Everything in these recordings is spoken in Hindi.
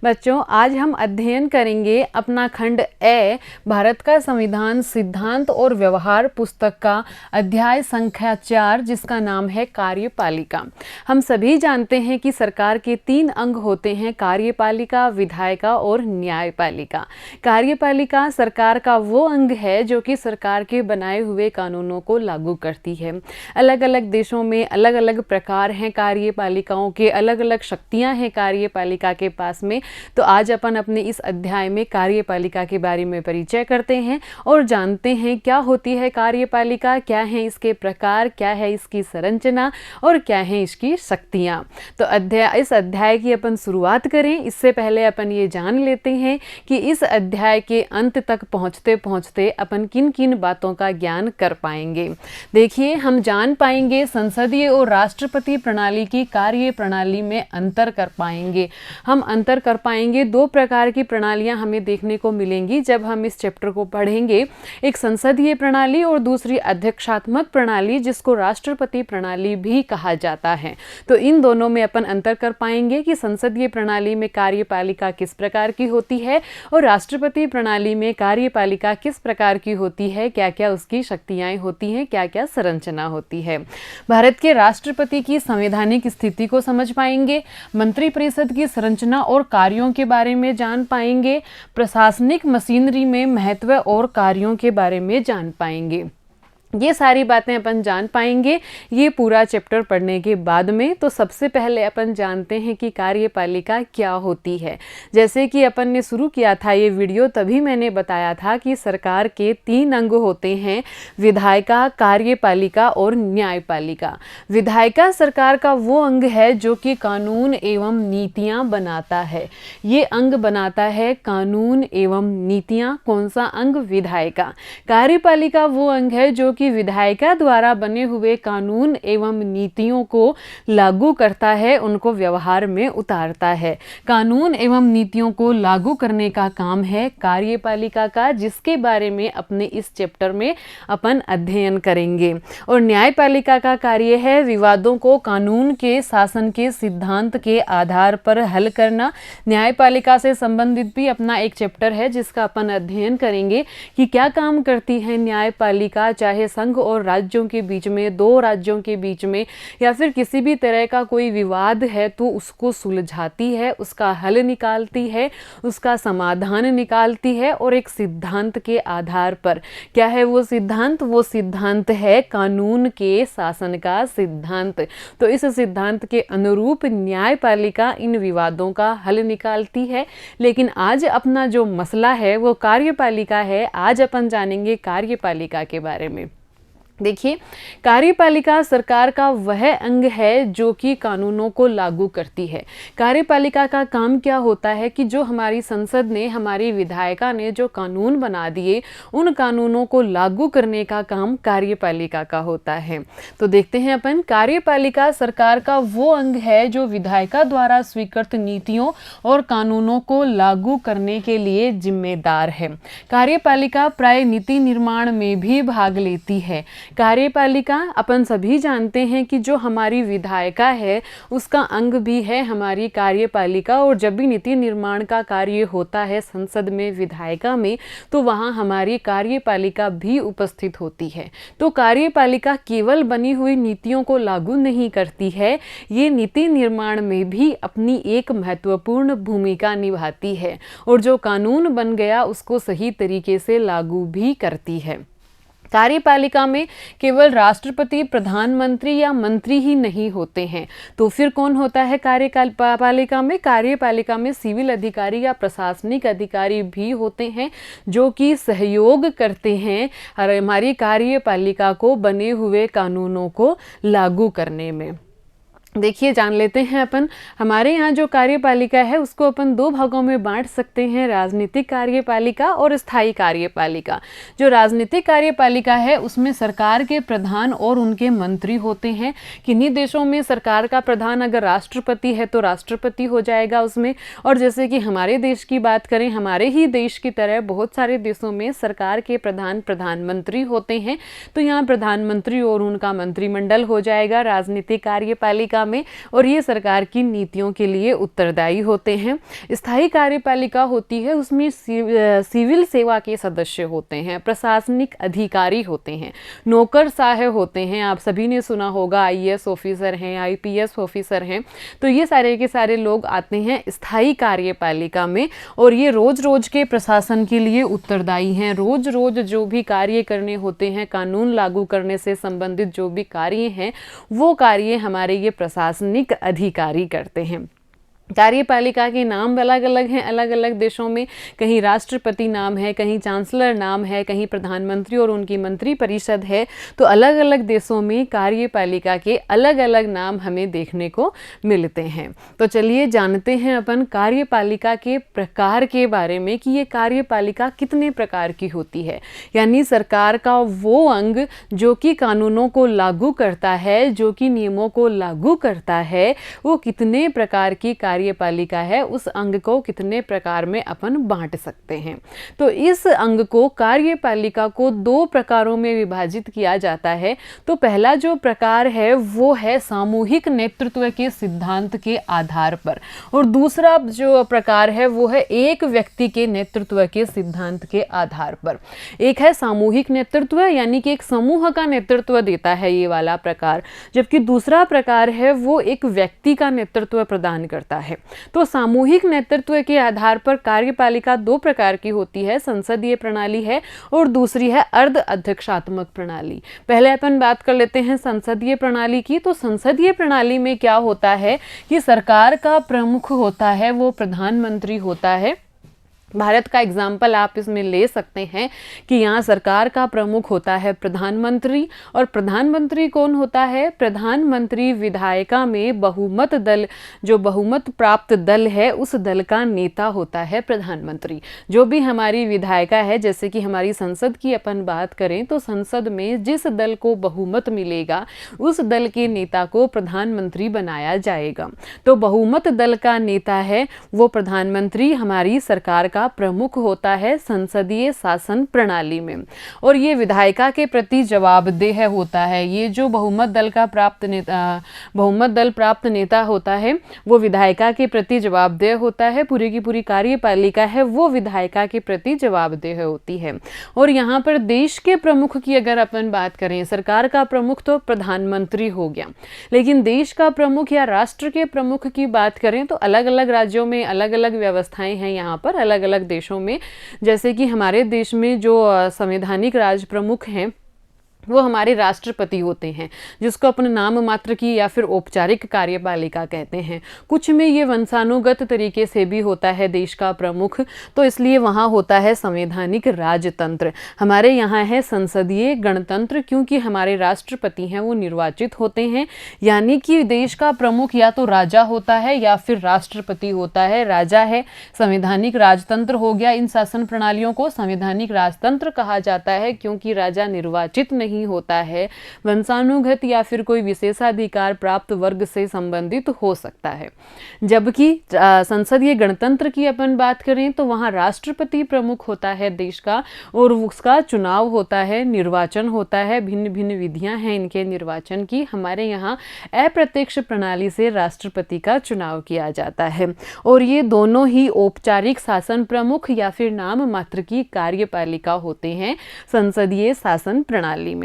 बच्चों, आज हम अध्ययन करेंगे अपना खंड ए भारत का संविधान सिद्धांत और व्यवहार पुस्तक का अध्याय संख्या 4, जिसका नाम है कार्यपालिका। हम सभी जानते हैं कि सरकार के 3 अंग होते हैं, कार्यपालिका, विधायिका और न्यायपालिका। कार्यपालिका सरकार का वो अंग है जो कि सरकार के बनाए हुए कानूनों को लागू करती है। अलग अलग देशों में अलग अलग प्रकार हैं कार्यपालिकाओं के, अलग अलग शक्तियां हैं कार्यपालिका के पास में। तो आज अपन अपने इस अध्याय में कार्यपालिका के बारे में परिचय करते हैं और जानते हैं क्या होती है कार्यपालिका, क्या है इसके प्रकार, क्या है इसकी संरचना और क्या है इसकी शक्तियां। तो इस अध्याय की अपन शुरुआत करें इससे पहले अपन ये जान लेते हैं कि इस अध्याय के अंत तक पहुंचते पहुंचते अपन किन किन बातों का ज्ञान कर पाएंगे। देखिए, हम जान पाएंगे संसदीय और राष्ट्रपति प्रणाली की कार्य प्रणाली में अंतर कर पाएंगे। हम अंतर कर पाएंगे, 2 प्रकार की प्रणालियां हमें देखने को मिलेंगी जब हम इस चैप्टर को पढ़ेंगे। एक संसदीय प्रणाली और दूसरी अध्यक्षात्मक प्रणाली, जिसको राष्ट्रपति प्रणाली भी कहा जाता है। तो इन दोनों में अपन अंतर कर पाएंगे कि संसदीय प्रणाली में कार्यपालिका किस प्रकार की होती है और राष्ट्रपति प्रणाली में कार्यपालिका किस प्रकार की होती है, क्या क्या उसकी शक्तियां होती हैं, क्या क्या संरचना होती है। भारत के राष्ट्रपति की संवैधानिक स्थिति को समझ पाएंगे, मंत्रिपरिषद की संरचना और कार्यों के बारे में जान पाएंगे, प्रशासनिक मशीनरी में महत्व और कार्यों के बारे में जान पाएंगे। ये सारी बातें अपन जान पाएंगे ये पूरा चैप्टर पढ़ने के बाद में। तो सबसे पहले अपन जानते हैं कि कार्यपालिका क्या होती है। जैसे कि अपन ने शुरू किया था ये वीडियो, तभी मैंने बताया था कि सरकार के 3 अंग होते हैं, विधायिका, कार्यपालिका और न्यायपालिका। विधायिका सरकार का वो अंग है जो कि कानून एवं नीतियां बनाता है। ये अंग बनाता है कानून एवं नीतियां। कौन सा अंग? विधायिका। कार्यपालिका वो अंग है जो कि विधायिका द्वारा बने हुए कानून एवं नीतियों को लागू करता है, उनको व्यवहार में उतारता है। कानून एवं नीतियों को लागू करने का काम है कार्यपालिका का, जिसके बारे में अपने इस चैप्टर में अपन अध्ययन करेंगे। और न्यायपालिका का कार्य है विवादों को कानून के शासन के सिद्धांत के आधार पर हल करना। न्यायपालिका से संबंधित भी अपना एक चैप्टर है जिसका अपन अध्ययन करेंगे कि क्या काम करती है न्यायपालिका, चाहे संघ और राज्यों के बीच में, 2 राज्यों के बीच में, या फिर किसी भी तरह का कोई विवाद है तो उसको सुलझाती है, उसका हल निकालती है, उसका समाधान निकालती है और एक सिद्धांत के आधार पर। क्या है वो सिद्धांत? वो सिद्धांत है कानून के शासन का सिद्धांत। तो इस सिद्धांत के अनुरूप न्यायपालिका इन विवादों का हल निकालती है। लेकिन आज अपना जो मसला है वो कार्यपालिका है। आज अपन जानेंगे कार्यपालिका के बारे में। देखिए, कार्यपालिका सरकार का वह अंग है जो कि कानूनों को लागू करती है। कार्यपालिका का काम क्या होता है कि जो हमारी संसद ने, हमारी विधायिका ने जो कानून बना दिए, उन कानूनों को लागू करने का काम कार्यपालिका का होता है। तो देखते हैं अपन, कार्यपालिका सरकार का वो अंग है जो विधायिका द्वारा स्वीकृत नीतियों और कानूनों को लागू करने के लिए जिम्मेदार है। कार्यपालिका प्राय नीति निर्माण में भी भाग लेती है। कार्यपालिका, अपन सभी जानते हैं कि जो हमारी विधायिका है उसका अंग भी है हमारी कार्यपालिका। और जब भी नीति निर्माण का कार्य होता है संसद में, विधायिका में, तो वहाँ हमारी कार्यपालिका भी उपस्थित होती है। तो कार्यपालिका केवल बनी हुई नीतियों को लागू नहीं करती है, ये नीति निर्माण में भी अपनी एक महत्वपूर्ण भूमिका निभाती है और जो कानून बन गया उसको सही तरीके से लागू भी करती है। कार्यपालिका में केवल राष्ट्रपति, प्रधानमंत्री या मंत्री ही नहीं होते हैं। तो फिर कौन होता है कार्यपालिका में? कार्यपालिका में सिविल अधिकारी या प्रशासनिक अधिकारी भी होते हैं जो कि सहयोग करते हैं हमारी कार्यपालिका को बने हुए कानूनों को लागू करने में। देखिए, जान लेते हैं अपन, हमारे यहाँ जो कार्यपालिका है उसको अपन 2 भागों में बांट सकते हैं, राजनीतिक कार्यपालिका और स्थायी कार्यपालिका। जो राजनीतिक कार्यपालिका है उसमें सरकार के प्रधान और उनके मंत्री होते हैं। किन्हीं देशों में सरकार का प्रधान अगर राष्ट्रपति है तो राष्ट्रपति हो जाएगा उसमें। और जैसे कि हमारे देश की बात करें, हमारे ही देश की तरह बहुत सारे देशों में सरकार के प्रधान प्रधानमंत्री होते हैं। तो यहाँ प्रधानमंत्री और उनका मंत्रिमंडल हो जाएगा राजनीतिक कार्यपालिका कार्यपालिका में और ये सरकार की नीतियों के लिए उत्तरदायी होते हैं। स्थायी कार्यपालिका होती है, उसमें सिविल सेवा के सदस्य होते हैं, प्रशासनिक अधिकारी होते हैं, नौकरशाह होते हैं। आप सभी ने सुना होगा आईएएस ऑफिसर हैं, आईपीएस ऑफिसर हैं। तो ये सारे के सारे लोग आते हैं स्थायी कार्यपालिका में और ये रोज रोज के प्रशासन के लिए उत्तरदायी हैं। रोज रोज जो भी कार्य करने होते हैं, कानून लागू करने से संबंधित जो भी कार्य हैं, वो कार्य हमारे ये प्रशासनिक अधिकारी करते हैं। कार्यपालिका के नाम अलग अलग हैं अलग अलग देशों में। कहीं राष्ट्रपति नाम है, कहीं चांसलर नाम है, कहीं प्रधानमंत्री और उनकी मंत्री परिषद है। तो अलग अलग देशों में कार्यपालिका के अलग अलग नाम हमें देखने को मिलते हैं। तो चलिए जानते हैं अपन कार्यपालिका के प्रकार के बारे में कि ये कार्यपालिका कितने प्रकार की होती है। यानी सरकार का वो अंग जो कि कानूनों को लागू करता है, जो कि नियमों को लागू करता है, वो कितने प्रकार की कार्यपालिका है, उस अंग को कितने प्रकार में अपन बांट सकते हैं। तो इस अंग को कार्यपालिका को दो प्रकारों में विभाजित किया जाता है। तो पहला जो प्रकार है वो है सामूहिक नेतृत्व के सिद्धांत के आधार पर और दूसरा जो प्रकार है वो है एक व्यक्ति के नेतृत्व के सिद्धांत के आधार पर। एक है सामूहिक नेतृत्व यानी कि एक समूह का नेतृत्व देता है ये वाला प्रकार, जबकि दूसरा प्रकार है वो एक व्यक्ति का नेतृत्व प्रदान करता है। तो सामूहिक नेतृत्व के आधार पर कार्यपालिका दो प्रकार की होती है, संसदीय प्रणाली है और दूसरी है अर्ध अध्यक्षात्मक प्रणाली। पहले अपन बात कर लेते हैं संसदीय प्रणाली की। तो संसदीय प्रणाली में क्या होता है कि सरकार का प्रमुख होता है वो प्रधानमंत्री होता है। भारत का एग्जाम्पल आप इसमें ले सकते हैं कि यहाँ सरकार का प्रमुख होता है प्रधानमंत्री। और प्रधानमंत्री कौन होता है? प्रधानमंत्री विधायिका में बहुमत दल, जो बहुमत प्राप्त दल है उस दल का नेता होता है प्रधानमंत्री। जो भी हमारी विधायिका है, जैसे कि हमारी संसद की अपन बात करें तो संसद में जिस दल को बहुमत मिलेगा उस दल के नेता को प्रधानमंत्री बनाया जाएगा। तो बहुमत दल का नेता है वो प्रधानमंत्री हमारी सरकार का प्रमुख होता है संसदीय शासन प्रणाली में। और ये विधायिका के प्रति जवाबदेह होता है। ये जो बहुमत दल प्राप्त नेता होता है वो विधायिका के प्रति जवाबदेह होता है। पूरी की पूरी कार्यपालिका है वो विधायिका के प्रति जवाबदेह होती है। और यहाँ पर देश के प्रमुख की अगर अपन बात करें, सरकार का प्रमुख तो प्रधानमंत्री हो गया, लेकिन देश का प्रमुख या राष्ट्र के प्रमुख की बात करें तो अलग अलग राज्यों में अलग अलग व्यवस्थाएं हैं। यहाँ पर अलग अलग देशों में, जैसे कि हमारे देश में जो संवैधानिक राज प्रमुख हैं वो हमारे राष्ट्रपति होते हैं, जिसको अपने नाम मात्र की या फिर औपचारिक कार्यपालिका कहते हैं। कुछ में ये वंशानुगत तरीके से भी होता है देश का प्रमुख, तो इसलिए वहाँ होता है संवैधानिक राजतंत्र। हमारे यहाँ है संसदीय गणतंत्र, क्योंकि हमारे राष्ट्रपति हैं वो निर्वाचित होते हैं। यानी कि देश का प्रमुख या तो राजा होता है या फिर राष्ट्रपति होता है। राजा है, संवैधानिक राजतंत्र हो गया। इन शासन प्रणालियों को संवैधानिक राजतंत्र कहा जाता है क्योंकि राजा निर्वाचित नहीं होता है, वंशानुगत या फिर कोई विशेषाधिकार प्राप्त वर्ग से संबंधित हो सकता है। जबकि संसदीय गणतंत्र की अपन बात करें तो वहां राष्ट्रपति प्रमुख होता है देश का और उसका चुनाव होता है, निर्वाचन होता है। भिन्न भिन्न विधियां हैं इनके निर्वाचन की। हमारे यहाँ अप्रत्यक्ष प्रणाली से राष्ट्रपति का चुनाव किया जाता है। और ये दोनों ही औपचारिक शासन प्रमुख या फिर नाम मात्र की कार्यपालिका होते हैं संसदीय शासन प्रणाली में।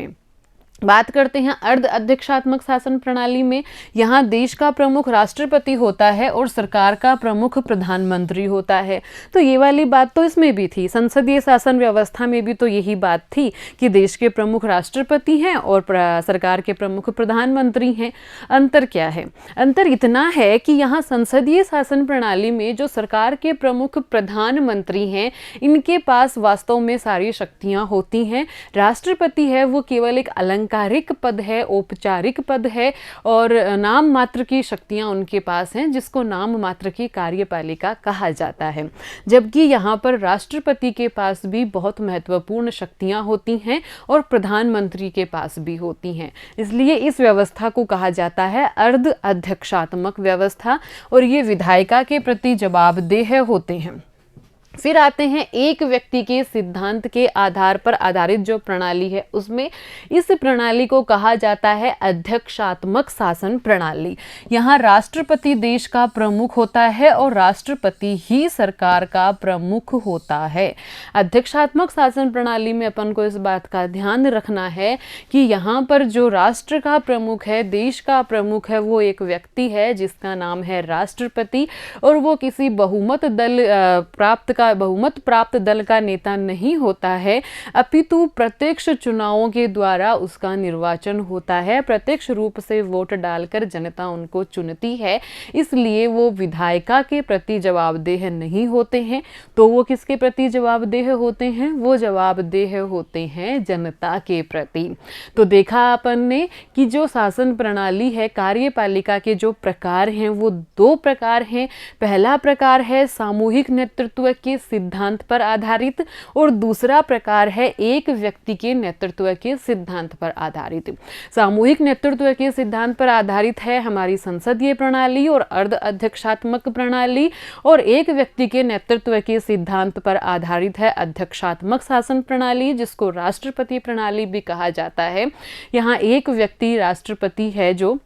बात करते हैं अर्ध अध्यक्षात्मक शासन प्रणाली में। यहाँ देश का प्रमुख राष्ट्रपति होता है और सरकार का प्रमुख प्रधानमंत्री होता है। तो ये वाली बात तो इसमें भी थी, संसदीय शासन व्यवस्था में भी तो यही बात थी कि देश के प्रमुख राष्ट्रपति हैं और सरकार के प्रमुख प्रधानमंत्री हैं। अंतर क्या है? अंतर इतना है कि यहाँ संसदीय शासन प्रणाली में जो सरकार के प्रमुख प्रधानमंत्री हैं इनके पास वास्तव में सारी शक्तियाँ होती हैं। राष्ट्रपति है वो केवल एक आधिकारिक पद है, औपचारिक पद है और नाम मात्र की शक्तियां उनके पास हैं, जिसको नाम मात्र की कार्यपालिका कहा जाता है। जबकि यहाँ पर राष्ट्रपति के पास भी बहुत महत्वपूर्ण शक्तियां होती हैं और प्रधानमंत्री के पास भी होती हैं। इसलिए इस व्यवस्था को कहा जाता है अर्ध अध्यक्षात्मक व्यवस्था और ये विधायिका के प्रति जवाबदेह होते हैं। फिर आते हैं एक व्यक्ति के सिद्धांत के आधार पर आधारित जो प्रणाली है उसमें, इस प्रणाली को कहा जाता है अध्यक्षात्मक शासन प्रणाली। यहाँ राष्ट्रपति देश का प्रमुख होता है और राष्ट्रपति ही सरकार का प्रमुख होता है। अध्यक्षात्मक शासन प्रणाली में अपन को इस बात का ध्यान रखना है कि यहाँ पर जो राष्ट्र का प्रमुख है, देश का प्रमुख है, वो एक व्यक्ति है जिसका नाम है राष्ट्रपति, और वो किसी बहुमत प्राप्त दल का नेता नहीं होता है, अपितु प्रत्यक्ष चुनावों के द्वारा उसका निर्वाचन होता है। प्रत्यक्ष रूप से वोट डालकर जनता उनको चुनती है, इसलिए वो विधायिका के प्रति जवाबदेह नहीं होते हैं। तो वो किसके प्रति जवाबदेह होते हैं? वो जवाबदेह होते हैं जनता के प्रति। तो देखा अपन ने कि जो शासन प्रणाली है, कार्यपालिका के जो प्रकार हैं वो दो प्रकार हैं। पहला प्रकार है सामूहिक नेतृत्व के सिद्धांत पर आधारित, और दूसरा प्रकार है एक व्यक्ति के नेतृत्व के सिद्धांत पर आधारित। सामूहिक नेतृत्व के सिद्धांत पर आधारित है हमारी संसदीय प्रणाली और अर्ध अध्यक्षात्मक प्रणाली, और एक व्यक्ति के नेतृत्व के सिद्धांत पर आधारित है अध्यक्षात्मक शासन प्रणाली, जिसको राष्ट्रपति प्रणाली भी कहा जाता है। यहाँ एक व्यक्ति राष्ट्रपति है जो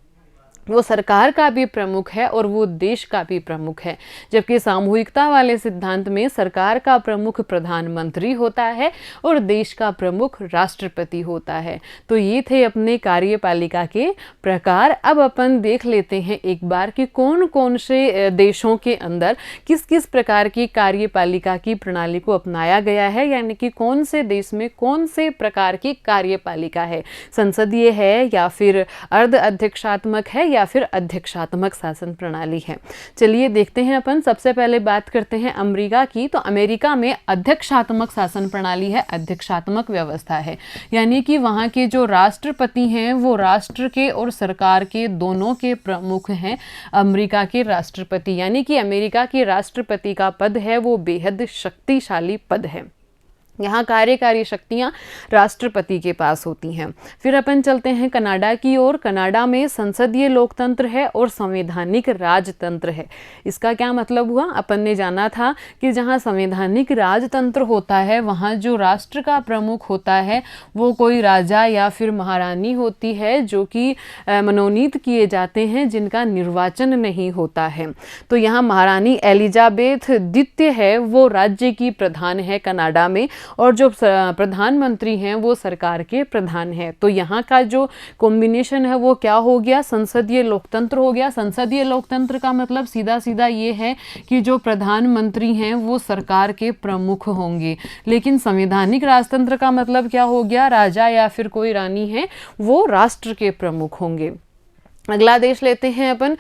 वो सरकार का भी प्रमुख है और वो देश का भी प्रमुख है, जबकि सामूहिकता वाले सिद्धांत में सरकार का प्रमुख प्रधानमंत्री होता है और देश का प्रमुख राष्ट्रपति होता है। तो ये थे अपने कार्यपालिका के प्रकार। अब अपन देख लेते हैं एक बार कि कौन कौन से देशों के अंदर किस किस प्रकार की कार्यपालिका की प्रणाली को अपनाया गया है, यानी कि कौन से देश में कौन से प्रकार की कार्यपालिका है, संसदीय है या फिर अर्ध अध्यक्षात्मक है या फिर अध्यक्षात्मक शासन प्रणाली है। चलिए देखते हैं अपन। सबसे पहले बात करते हैं अमेरिका की। तो अमेरिका में अध्यक्षात्मक शासन प्रणाली है, अध्यक्षात्मक व्यवस्था है, यानी कि वहाँ के जो राष्ट्रपति हैं वो राष्ट्र के और सरकार के दोनों के प्रमुख हैं। अमेरिका के राष्ट्रपति, यानी कि अमेरिका के राष्ट्रपति का पद है वो बेहद शक्तिशाली पद है। यहाँ कार्यकारी शक्तियाँ राष्ट्रपति के पास होती हैं। फिर अपन चलते हैं कनाडा की ओर। कनाडा में संसदीय लोकतंत्र है और संवैधानिक राजतंत्र है। इसका क्या मतलब हुआ? अपन ने जाना था कि जहाँ संवैधानिक राजतंत्र होता है वहाँ जो राष्ट्र का प्रमुख होता है वो कोई राजा या फिर महारानी होती है, जो कि मनोनीत किए जाते हैं, जिनका निर्वाचन नहीं होता है। तो यहाँ महारानी एलिजाबेथ द्वितीय है, वो राज्य की प्रधान है कनाडा में, और जो प्रधानमंत्री हैं वो सरकार के प्रधान हैं। तो यहाँ का जो कॉम्बिनेशन है वो क्या हो गया? संसदीय लोकतंत्र हो गया। संसदीय लोकतंत्र का मतलब सीधा सीधा ये है कि जो प्रधानमंत्री हैं वो सरकार के प्रमुख होंगे, लेकिन संवैधानिक राजतंत्र का मतलब क्या हो गया? राजा या फिर कोई रानी है वो राष्ट्र के प्रमुख होंगे। अगला देश लेते हैं अपन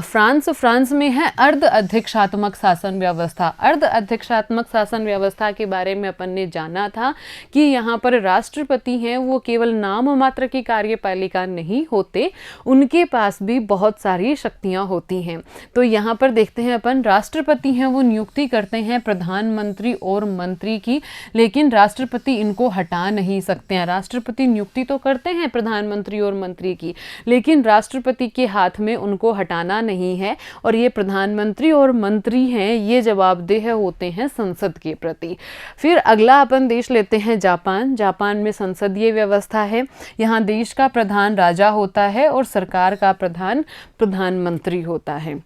फ्रांस। फ्रांस में है अर्ध अध्यक्षात्मक शासन व्यवस्था। अर्ध अध्यक्षात्मक शासन व्यवस्था के बारे में अपन ने जाना था कि यहाँ पर राष्ट्रपति हैं वो केवल नाम मात्र की कार्यपालिका नहीं होते, उनके पास भी बहुत सारी शक्तियाँ होती हैं। तो यहाँ पर देखते हैं अपन, राष्ट्रपति हैं वो नियुक्ति करते हैं प्रधानमंत्री और मंत्री की, लेकिन राष्ट्रपति इनको हटा नहीं सकते हैं। राष्ट्रपति नियुक्ति तो करते हैं प्रधानमंत्री और मंत्री की, लेकिन राष्ट्रपति के हाथ में उनको हटाना नहीं है, और ये प्रधानमंत्री और मंत्री हैं ये जवाबदेह होते हैं संसद के प्रति। फिर अगला अपन देश लेते हैं जापान। जापान में संसदीय व्यवस्था है। यहाँ देश का प्रधान राजा होता है और सरकार का प्रधान प्रधानमंत्री होता है।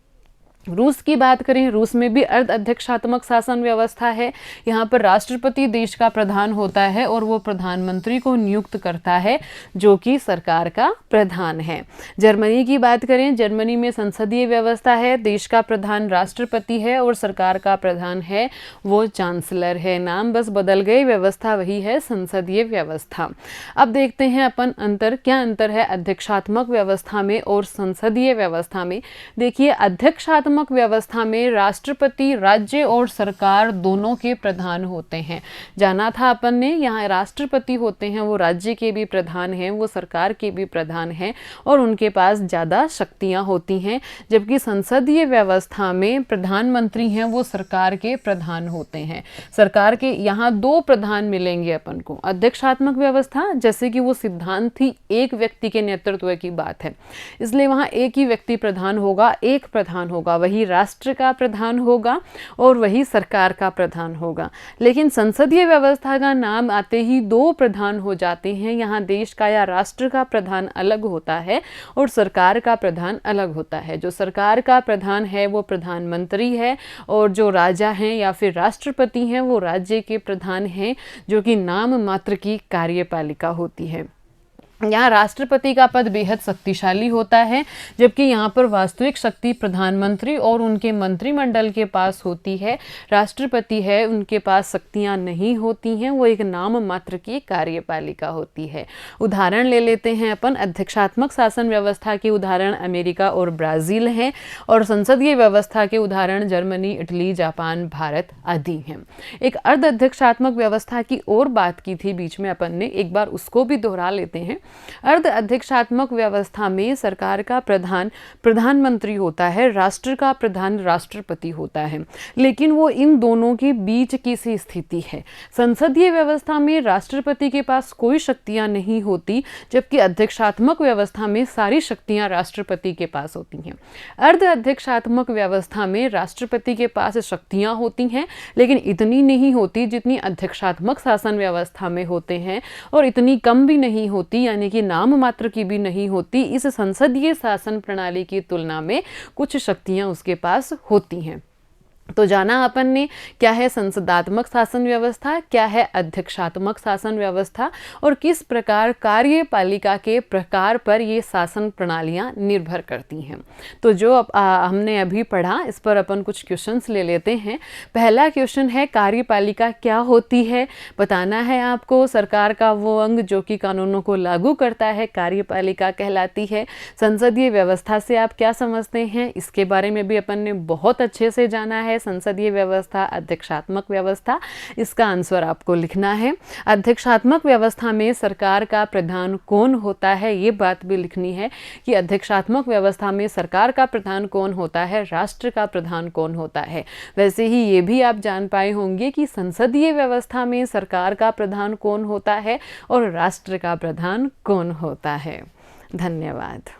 रूस की बात करें, रूस में भी अर्ध अध्यक्षात्मक शासन व्यवस्था है। यहाँ पर राष्ट्रपति देश का प्रधान होता है और वो प्रधानमंत्री को नियुक्त करता है, जो कि सरकार का प्रधान है। जर्मनी की बात करें, जर्मनी में संसदीय व्यवस्था है। देश का प्रधान राष्ट्रपति है और सरकार का प्रधान है वो चांसलर है। नाम बस बदल गए, व्यवस्था वही है, संसदीय व्यवस्था। अब देखते हैं अपन अंतर, क्या अंतर है अध्यक्षात्मक व्यवस्था में और संसदीय व्यवस्था में। देखिए, अध्यक्षात्मक व्यवस्था में राष्ट्रपति राज्य और सरकार दोनों के प्रधान होते हैं। जाना था अपन ने, यहाँ राष्ट्रपति होते हैं वो राज्य के भी प्रधान हैं, वो सरकार के भी प्रधान हैं और उनके पास ज़्यादा शक्तियाँ होती हैं। जबकि संसदीय व्यवस्था में प्रधानमंत्री हैं वो सरकार के प्रधान होते हैं। सरकार के यहाँ दो प्रधान मिलेंगे अपन को। अध्यक्षात्मक व्यवस्था जैसे कि वो सिद्धांत थी एक व्यक्ति के नेतृत्व की बात है, इसलिए वहाँ एक ही व्यक्ति प्रधान होगा, एक प्रधान होगा। वही राष्ट्र का प्रधान होगा और वही सरकार का प्रधान होगा। लेकिन संसदीय व्यवस्था का नाम आते ही दो प्रधान हो जाते हैं। यहाँ देश का या राष्ट्र का प्रधान अलग होता है और सरकार का प्रधान अलग होता है। जो सरकार का प्रधान है वो प्रधानमंत्री है और जो राजा हैं या फिर राष्ट्रपति हैं वो राज्य के प्रधान हैं, जो कि नाम मात्र की कार्यपालिका होती है। यहाँ राष्ट्रपति का पद बेहद शक्तिशाली होता है, जबकि यहाँ पर वास्तविक शक्ति प्रधानमंत्री और उनके मंत्रिमंडल के पास होती है। राष्ट्रपति है उनके पास शक्तियाँ नहीं होती हैं, वो एक नाम मात्र की कार्यपालिका होती है। उदाहरण ले लेते हैं अपन। अध्यक्षात्मक शासन व्यवस्था के उदाहरण अमेरिका और ब्राज़ील हैं और संसदीय व्यवस्था के उदाहरण जर्मनी, इटली, जापान, भारत आदि हैं। एक अर्ध अध्यक्षात्मक व्यवस्था की और बात की थी बीच में अपन ने, एक बार उसको भी दोहरा लेते हैं। अर्ध अध्यक्षात्मक व्यवस्था में सरकार का प्रधान प्रधानमंत्री होता है, राष्ट्र का प्रधान राष्ट्रपति होता है, लेकिन वो इन दोनों के बीच की सी स्थिति है। संसदीय व्यवस्था में राष्ट्रपति के पास कोई शक्तियां नहीं होती, जबकि अध्यक्षात्मक व्यवस्था में सारी शक्तियां राष्ट्रपति के पास होती हैं। अर्ध अध्यक्षात्मक व्यवस्था में राष्ट्रपति के पास शक्तियां होती हैं, लेकिन इतनी नहीं होती जितनी अध्यक्षात्मक शासन व्यवस्था में होते हैं, और इतनी कम भी नहीं होती, यानी कि नाम मात्र की भी नहीं होती। इस संसदीय शासन प्रणाली की तुलना में कुछ शक्तियां उसके पास होती हैं। तो जाना अपन ने क्या है संसदात्मक शासन व्यवस्था, क्या है अध्यक्षात्मक शासन व्यवस्था, और किस प्रकार कार्यपालिका के प्रकार पर ये शासन प्रणालियाँ निर्भर करती हैं। तो जो हमने अभी पढ़ा, इस पर अपन कुछ क्वेश्चंस ले लेते हैं। पहला क्वेश्चन है कार्यपालिका क्या होती है। बताना है आपको सरकार का वो अंग जो कि कानूनों को लागू करता है कार्यपालिका कहलाती है। संसदीय व्यवस्था से आप क्या समझते हैं, इसके बारे में भी अपन ने बहुत अच्छे से जाना है। संसदीय व्यवस्था, अध्यक्षात्मक व्यवस्था, इसका आंसर आपको लिखना है। अध्यक्षात्मक व्यवस्था में सरकार का प्रधान कौन होता है, ये बात भी लिखनी है कि अध्यक्षात्मक व्यवस्था में सरकार का प्रधान कौन होता है, राष्ट्र का प्रधान कौन होता है। वैसे ही ये भी आप जान पाए होंगे कि संसदीय व्यवस्था में सरकार का प्रधान कौन होता है और राष्ट्र का प्रधान कौन होता है। धन्यवाद।